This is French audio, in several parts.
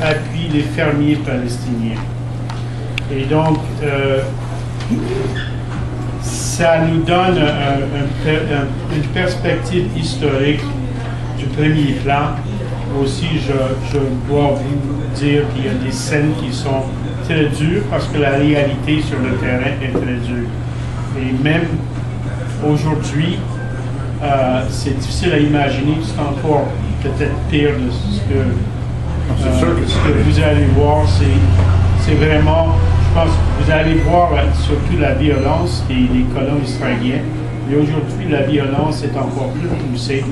appuie les fermiers palestiniens. Et donc, ça nous donne une perspective historique du premier plan. Aussi, je dois vous dire qu'il y a des scènes qui sont très dures parce que la réalité sur le terrain est très dure. Et même aujourd'hui, c'est difficile à imaginer, c'est encore peut-être pire de ce que vous allez voir. C'est vraiment, je pense, vous allez voir surtout la violence des colons israéliens. Mais aujourd'hui, la violence est encore plus poussée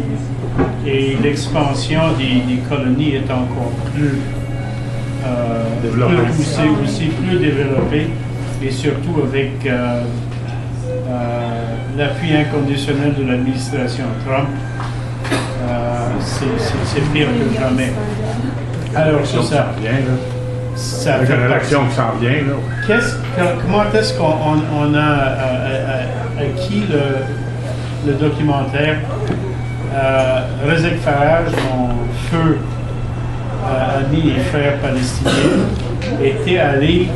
et l'expansion des colonies est encore plus poussée, aussi plus développée, et surtout avec l'appui inconditionnel de l'administration Trump. C'est pire que jamais. Alors, ça avec une élection qui s'en vient, là. Comment est-ce qu'on a acquis le documentaire? Rezek Farage, mon feu ami et frère palestinien, était allé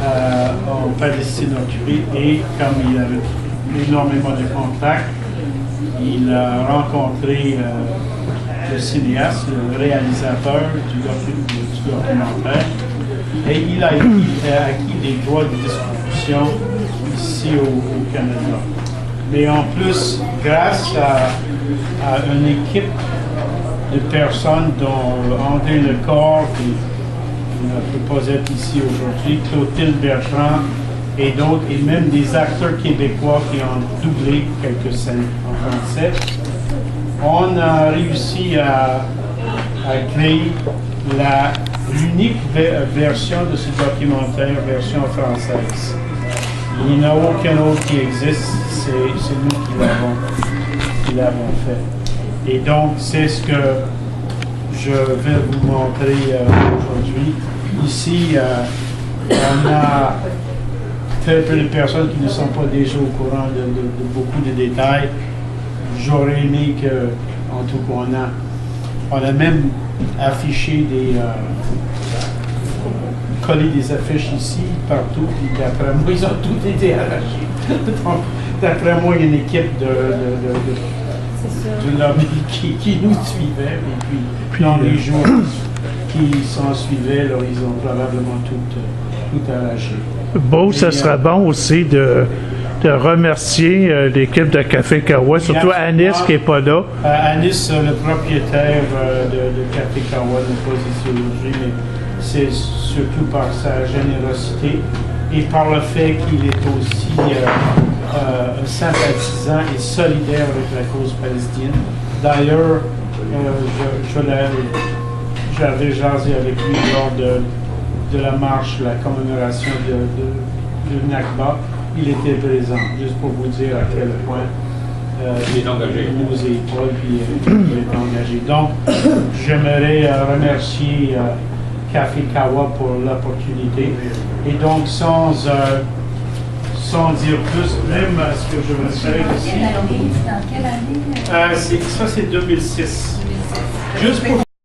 en Palestine occupée et comme il avait énormément de contacts, il a rencontré le cinéaste, le réalisateur du documentaire, et il a acquis des droits de distribution ici au Canada. Mais en plus, grâce à une équipe de personnes dont André Lecor, qui ne peut pas être ici aujourd'hui, Clotilde Bertrand et d'autres, et même des acteurs québécois qui ont doublé quelques scènes en français, on a réussi à créer l'unique version de ce documentaire, version française. Il n'y en a aucun autre qui existe, c'est nous qui l'avons fait. Et donc, c'est ce que je vais vous montrer aujourd'hui. Ici, on a très peu de personnes qui ne sont pas déjà au courant de beaucoup de détails. J'aurais aimé en tout cas, on a même affiché collé des affiches ici, partout, puis d'après moi, ils ont tous été arrachés. Donc, d'après moi, il y a une équipe de lobby qui nous suivait, et puis dans les jours qui s'en suivaient, là, ils ont probablement tout arraché. Beau, ça sera bon aussi de remercier l'équipe de Café Kawa, surtout Anis qui n'est pas là. Anis, le propriétaire de Café Kawa, n'est pas ici aujourd'hui, mais c'est surtout par sa générosité et par le fait qu'il est aussi sympathisant et solidaire avec la cause palestinienne. D'ailleurs, j'avais jasé avec lui lors de la marche, la commémoration de Nakba. Il était présent, juste pour vous dire à quel point il nous épaule et il est engagé. Donc, j'aimerais remercier Café Kawa pour l'opportunité. Et donc, sans dire plus, même ce que je me serais aussi. Dans quelle année? Ça, c'est 2006. Juste pour